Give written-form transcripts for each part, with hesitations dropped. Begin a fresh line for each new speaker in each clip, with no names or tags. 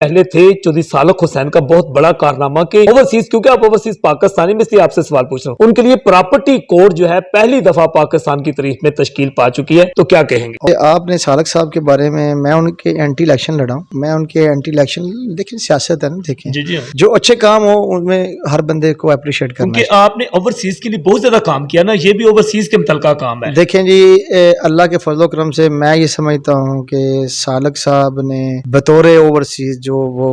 पहले थे चौधरी सालक हुसैन का बहुत बड़ा कारनामा कि ओवरसीज, क्योंकि आप ओवरसीज पाकिस्तानी में, इसलिए आपसे सवाल पूछ रहा हूँ, उनके लिए प्रॉपर्टी कोर्ट जो है पहली दफा पाकिस्तान की तारीख में तश्कील पा चुकी है, तो क्या कहेंगे?
आपने सालक साहब के बारे में, मैं उनके एंटी इलेक्शन लड़ा हूँ, मैं उनके एंटी इलेक्शन, लेकिन सियासत है ना, देखें
जी
जो अच्छे काम हो उनमें हर बंदे को अप्रिशिएट करना
क्योंकि आपने ओवरसीज के लिए बहुत ज्यादा काम किया ना, ये भी ओवरसीज के मुतलका काम है।
देखें जी, अल्लाह के फजलो करम से मैं ये समझता हूँ कि सालक साहब ने बतौर ओवरसीज जो वो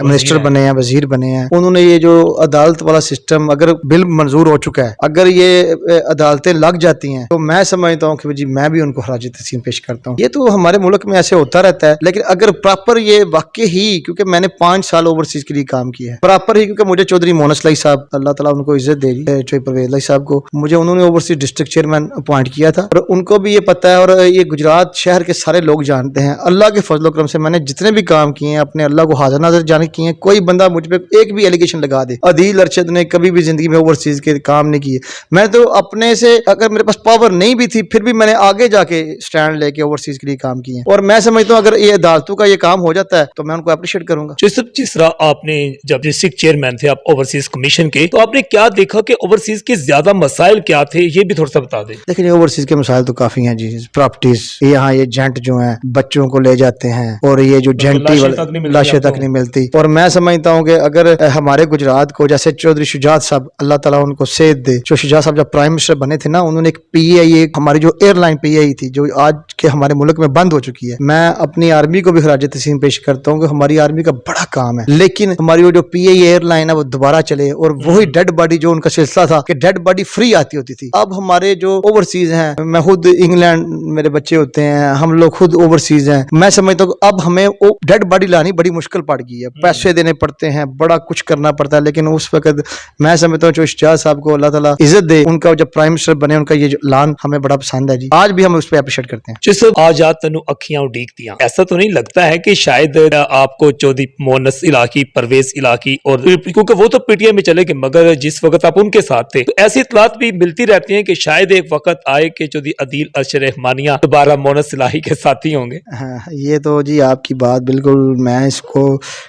मिनिस्टर बने हैं, वजीर बने हैं, उन्होंने ये जो अदालत वाला सिस्टम, अगर बिल मंजूर हो चुका है, अगर ये अदालतें लग जाती हैं, तो मैं समझता हूँ कि जी मैं भी उनको खराज तस्लीम पेश करता हूँ। ये तो हमारे मुल्क में ऐसे होता रहता है, लेकिन अगर प्रॉपर ये वाकई ही, क्योंकि मैंने 5 साल ओवरसीज के लिए काम किया है प्रॉपर ही, क्योंकि मुझे चौधरी मोहन असलई साहब, अल्लाह ताला उनको इज्जत दे चौधरी परवेज लाई साहब को, मुझे उन्होंने ओवरसीज डिस्ट्रिक्ट चेयरमैन अपॉइंट किया था, और उनको भी ये पता है, और ये गुजरात शहर के सारे लोग जानते हैं। अल्लाह के फजलो करम से मैंने जितने भी काम किए हैं अपने अल्लाह को हाजिर नाज़र जाने किए हैं। कोई बंदा मुझ पे एक भी एलिगेशन लगा दे, अदील अरशद ने कभी भी जिंदगी में ओवरसीज के काम नहीं किए। मैं तो अपने से, अगर मेरे पास पावर नहीं भी थी, फिर भी मैंने आगे जाके स्टैंड लेके ओवरसीज के लिए काम किए, और मैं समझता हूँ अगर ये अदालतों का ये काम हो जाता है तो मैं उनको अप्रिशिएट करूंगा।
जिस तरह आपने जब डिस्ट्रिक्ट चेयरमैन थे आप ओवरसीज कमीशन के, तो आपने क्या देखा कि ओवरसीज के ज्यादा मसाइल क्या थे, ये भी थोड़ा सा बता दें।
देखिए ओवरसीज के मसाइल तो काफी हैं जी। प्रॉपर्टीज, यहाँ ये जेंट जो हैं बच्चों को ले जाते हैं, और ये जो जेंटी लाशें तक नहीं मिलती। और मैं समझता हूँ कि अगर हमारे गुजरात को, जैसे चौधरी शुजात साहब, अल्लाह ताला उनको सेहत दे, जो शुजात साहब जब प्राइम मिनिस्टर बने थे ना, उन्होंने एक PAI, हमारी जो एयरलाइन PAI थी, जो आज के हमारे मुल्क में बंद हो चुकी है, मैं अपनी आर्मी को भी खराज तस्लीम पेश करता हूँ कि हमारी आर्मी का बड़ा काम है, लेकिन हमारी वो जो PAI एयरलाइन है वो दोबारा चले, और वही डेड बॉडी जो उनका सिलसिला था कि डेड बॉडी फ्री आती होती थी। अब हमारे जो ओवरसीज हैं, मैं खुद इंग्लैंड, मेरे बच्चे होते हैं, हम लोग खुद ओवरसीज हैं, मैं समझता हूँ अब हमें वो डेड बॉडी लानी बड़ी मुश्किल पड़ गई है, पैसे देने पड़ते हैं, बड़ा कुछ करना पड़ता है। लेकिन उस वक्त मैं समझता हूँ जो शुजात साहब को अल्लाह ताला इज्जत दे, उनका जब प्राइम मिनिस्टर बने, उनका ये जो ऐलान हमें बड़ा पसंद है जी, आज भी हम उस पर अप्रिशिएट करते हैं।
जिस आज तनु अखियां उड़ीक दियां, ऐसा तो नहीं लगता है कि शायद आपको चौधरी मोहनस इलाकी, परवेज इलाकी, और क्योंकि वो तो PTI में चले गए, मगर जिस वक्त आप उनके साथ थे, तो ऐसी इतलात भी मिलती रहती हैं कि शायद एक वक्त आए कि चौधरी अदील अरशद रहमानिया दोबारा मोहनस इलाही के साथी होंगे।
हाँ, ये तो जी आपकी बात बिल्कुल, मैं इसको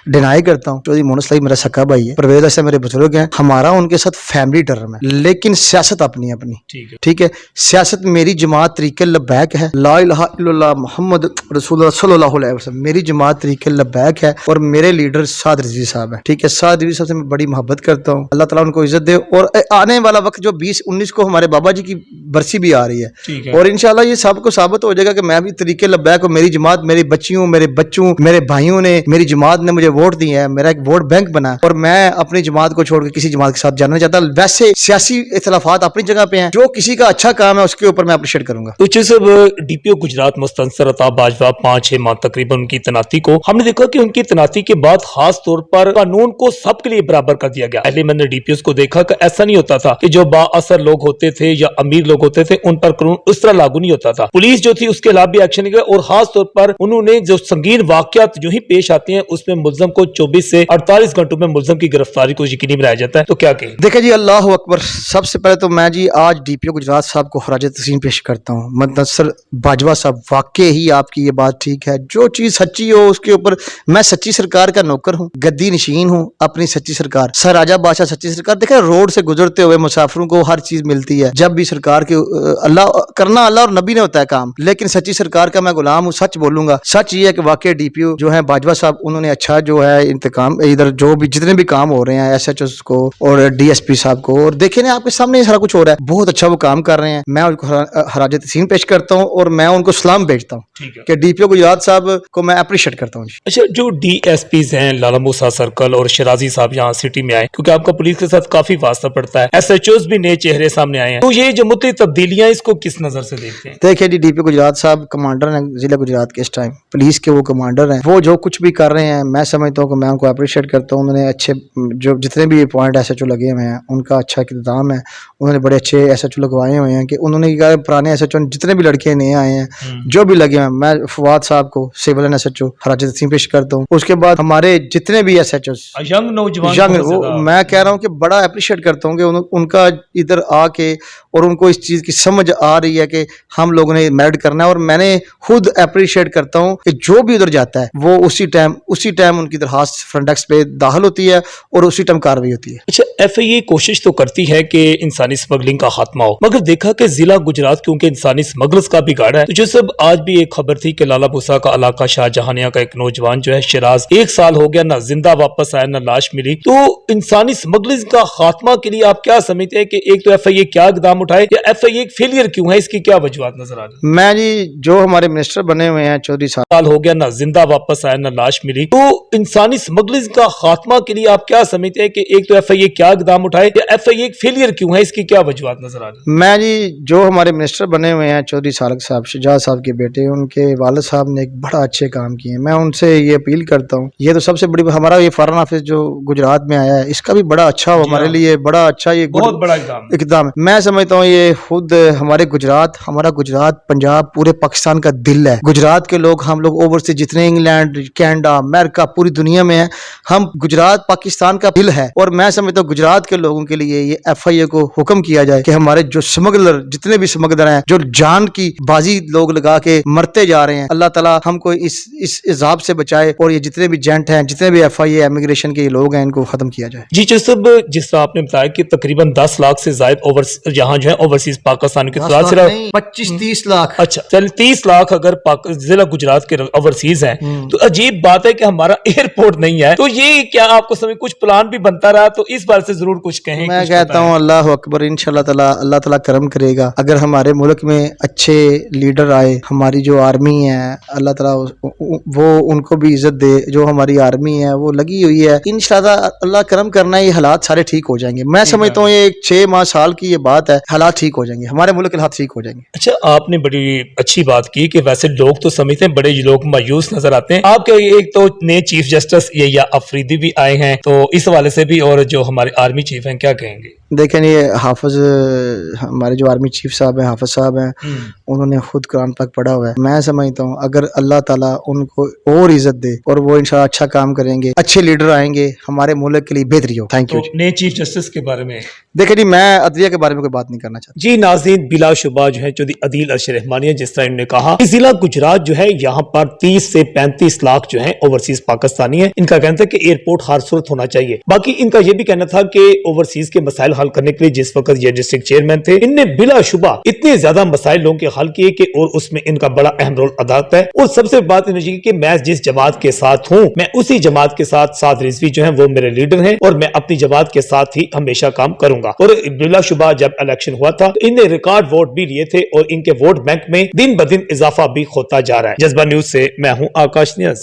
डिनाई करता हूँ। चौधरी मोहनस इलाही मेरा सक्का भाई है, परवेज ऐसे मेरे बुजुर्ग हैं, हमारा उनके साथ फैमिली टर्म है, लेकिन सियासत अपनी अपनी, ठीक है। सियासत मेरी जमात तरीके लब्बैक है, ला इलाहा इल्लल्लाह मुहम्मद रसूलुल्लाह सल्लल्लाहु अलैहि वसल्लम, मेरी जमात तरीके लब्बैक है, और मेरे लीडर साद रिजवी साहब है, ठीक है। साद रिजवी साहब से मैं बड़ी मोहब्बत करता हूँ, अल्लाह ताला उनको इज्जत दे। और आने वाला वक्त जो 20-19 को हमारे बाबा जी की बरसी भी आ रही है, और इंशाल्लाह ये सबको साबित हो जाएगा कि मैं भी तरीके लब्बैक हूँ, मेरी जमात, मेरी बच्चियों, मेरे बच्चों, मेरे भाइयों ने, मेरी जमात ने मुझे वोट दिए हैं, मेरा एक वोट बैंक बना, और मैं अपनी जमात को छोड़ के किसी जमात के साथ जाना नहीं चाहता। वैसे सियासी इख्तिलाफात अपनी जगह पे हैं, जो किसी का अच्छा काम है उसके ऊपर मैं अप्रिशिएट करूंगा।
तो सब DPO गुजरात मुस्तंसर अताब बाजवा 5-6 माह तकरीबन उनकी तैनाती को, हमने देखा कि उनकी तैनाती के बाद खास तौर पर कानून को सबके लिए बराबर कर दिया गया। पहले मैंने DPOs को देखा कि ऐसा नहीं होता था कि जो बाअसर लोग होते थे या अमीर लोग होते थे उन पर कानून उस तरह लागू नहीं होता था। पुलिस जो थी उसके खिलाफ भी एक्शन लिया, और खास तौर पर उन्होंने जो संगीन वाकयात जो ही पेश आते हैं उसमें मुल्ज़म को 24 से 48 घंटों में मुल्ज़म की गिरफ्तारी को यकीनी बनाया जाता है। तो क्या कहें?
देखिए जी, अल्लाह अकबर। सबसे पहले तो मैं जी आज DPO गुजरात साहब को खराज तस्लीम पेश करता हूँ। मुस्तंसर बाजवा साहब, वाकई ही आपकी ये बात ठीक है, जो चीज सच्ची हो उसके ऊपर, मैं सच्ची सरकार का नौकर हूँ, गद्दी नशीन हूँ अपनी सच्ची सरकार, सर राजा बादशाह सच्ची सरकार। देखिए रोड से गुजरते हुए मुसाफिरों को हर चीज मिलती है, जब भी सरकार के अल्लाह करना, अल्लाह और नबी ने होता है काम, लेकिन सच्ची सरकार का मैं गुलाम हूँ, सच बोलूंगा। सच ये है कि वाकई DPO जो है बाजवा साहब, उन्होंने अच्छा जो है इंतकाम, इधर जो भी जितने भी काम हो रहे हैं SHOs को और DSP साहब को, और देखे ना आपके सामने सारा कुछ हो रहा है, बहुत अच्छा वो काम कर रहे हैं, मैं उनको खराज तस्लीम पेश करता हूँ, और मैं उनको सलाम भेजता हूँ कि DPO गुजरात साहब को मैं अप्रिशिएट करता हूँ।
अच्छा, जो DSPs हैं, लाला मूसा सर्कल और शराजी साहब यहाँ सिटी में आए, क्योंकि आपका पुलिस के साथ काफी वास्ता पड़ता है, SHOs भी नए चेहरे सामने आए हैं, तो ये जो मुद्दे तब्दीलियां, इसको किस नजर से देखते हैं?
देखिए जी, DPO गुजरात साहब कमांडर हैं जिला गुजरात के, इस टाइम पुलिस के वो कमांडर हैं, वो जो कुछ भी कर रहे हैं मैं समझता हूँ कि मैं उनको अप्रिशिएट करता हूँ। उन्होंने अच्छे, जो जितने भी पॉइंट SHO लगे हुए हैं उनका अच्छा इंतजाम है, उन्होंने बड़े अच्छे SHO लगवाए हुए हैं कि उन्होंने कहा पुराने SHO जितने भी लड़के नए आए हैं जो भी लगे हैं, मैं फवाद साहब को सिविल SHO खराज तस्लीम पेश करता हूँ। उसके बाद हमारे जितने भी SHOs
यंग नौजवान,
मैं कह रहा हूँ कि बड़ा अप्रिशिएट करता हूँ कि उनका इधर आके, और उनको इस चीज की समझ आ रही है कि हम लोगों ने मेरिट करना है, और मैंने खुद अप्रिशिएट करता हूँ कि जो भी उधर जाता है वो उसी टाइम उसी टाइम उनकी दरखास्त फ्रंट डेस्क पे दाखिल होती है और उसी टाइम कार्रवाई होती है।
अच्छा, FIA कोशिश तो करती है कि इंसानी स्मगलिंग का खात्मा हो, मगर देखा कि जिला गुजरात क्योंकि इंसानी स्मगलर्स का बिगाड़ा है, तो जो सब आज भी एक खबर थी कि लाला भूसा का इलाका शाहजहानिया का एक नौजवान जो है शिराज 1 साल हो गया, ना जिंदा वापस आया ना लाश मिली। तो इंसानी स्मगलिंग का खात्मा के लिए आप क्या समझते हैं कि एक तो FIA क्या इकदाम उठाए, या FIA एक फेलियर क्यों है, इसकी क्या वजूहत नजर आ रही है?
मैं जी जो हमारे मिनिस्टर बने हुए हैं चौधरी
साल हो गया, ना जिंदा वापस आया ना लाश मिली। तो इंसानी स्मगलिंग का खात्मा के लिए आप क्या समझते हैं कि एक तो FIA क्या इकदाम उठाए, या FIA एक फेलियर क्यों है, इसकी क्या वजूहत नजर आ रही है?
मैं जी जो हमारे मिनिस्टर बने हुए हैं चौधरी सालक साहब, शुजा साहब के बेटे, उनके वालिद साहब ने एक बड़ा अच्छे काम किए हैं। मैं उनसे ये अपील करता हूँ, ये तो सबसे बड़ी हमारा ये फॉरेन ऑफिस जो गुजरात में आया है, इसका भी बड़ा अच्छा हो हमारे लिए, बड़ा अच्छा ये
बहुत बड़ा इकदाम है।
मैं समझता हूँ ये खुद हमारे गुजरात, हमारा गुजरात पंजाब पूरे पाकिस्तान का दिल है। गुजरात के लोग, हम लोग ओवरसीज जितने इंग्लैंड, कनाडा, अमेरिका, पूरी दुनिया में है, हम गुजरात पाकिस्तान का दिल है। और मैं समझता हूँ गुजरात के लोगों के लिए ये FIA को हुक्म किया जाए कि हमारे जो स्मगलर, जितने भी स्मगलर हैं, जो जान की बाजी लोग लगा के मरते जा रहे हैं, अल्लाह ताला हमको इस इज़ाब से बचाए, और ये जितने भी जेंट हैं, जितने भी FIA इमिग्रेशन के लोग हैं, इनको खत्म किया जाए।
जी जसब, जिस तरह आपने बताया कि तकरीबन 10 लाख से ज्यादा यहाँ जो है ओवरसीज पाकिस्तान के
25-30 लाख।
अच्छा चल 30 लाख अगर जिला गुजरात के ओवरसीज हैं, तो अजीब बात है कि हमारा एयरपोर्ट नहीं है। तो ये क्या आपको समझ कुछ प्लान भी बनता रहा, तो इस बारे से जरूर कुछ कहें।
मैं कहता हूँ अल्लाह अकबर, इंशाल्लाह ताला अल्लाह ताला करम करेगा। अगर हमारे मुल्क में अच्छे लीडर आए, हमारी जो आर्मी है, अल्लाह ताला वो उनको भी इज्जत दे। जो हमारी आर्मी है वो लगी हुई है, इंशाल्लाह अल्लाह करम करना, ये हालात सारे ठीक हो जाएंगे। मैं समझता हूँ ये 6 माह साल की ये बात है, हालात ठीक हो जाएंगे, हमारे मुल्क के हालात ठीक हो जाएंगे।
अच्छा, आपने बड़ी अच्छी बात की कि वैसे लोग तो समझते हैं, बड़े लोग मायूस नजर आते हैं। आपके एक तो नए चीफ जस्टिस या अफरीदी भी आए हैं, तो इस हवाले से भी, और जो हमारे आर्मी चीफ हैं, क्या कहेंगे?
देखें, ये हाफिज, हमारे जो आर्मी चीफ साहब हैं, हाफिज साहब हैं, उन्होंने खुद कुरान पाक पढ़ा हुआ है। मैं समझता हूँ अगर अल्लाह ताला उनको और इज्जत दे और वो इंशाल्लाह अच्छा काम करेंगे, अच्छे लीडर आएंगे, हमारे मुल्क के लिए बेहतरी हो। Thank you.
नए चीफ जस्टिस के बारे में
देखिए जी, मैं अदलिया के बारे में कोई बात नहीं करना चाहता।
जी नाज़रीन, बिलाशुबा जो है चौधरी अदील अरशद रहमानी, जिस तरह इन्होंने कहा कि जिला गुजरात जो है यहाँ पर 30 से 35 लाख जो है ओवरसीज पाकिस्तानी है। इनका कहना था कि एयरपोर्ट हर सूरत होना चाहिए। बाकी इनका यह भी कहना था कि ओवरसीज के मसाइल हल करने के लिए जिस वक्त ये डिस्ट्रिक्ट चेयरमैन थे, इनने बिलाशुबा इतने ज्यादा मसाइल लोगों के हल किए कि और उसमें इनका बड़ा अहम रोल अदा है। और सबसे बात इन्होंने कि मैं जिस जमात के साथ हूँ, मैं उसी जमात के साथ साद रिजवी जो है वो मेरे लीडर हैं, और मैं अपनी जमात के साथ ही हमेशा काम करूंगा। और बिलाशुबा जब इलेक्शन हुआ था तो इनने रिकॉर्ड वोट भी लिए थे, और इनके वोट बैंक में दिन ब दिन इजाफा भी होता जा रहा है। जज्बा न्यूज से मैं हूं आकाश नियाज।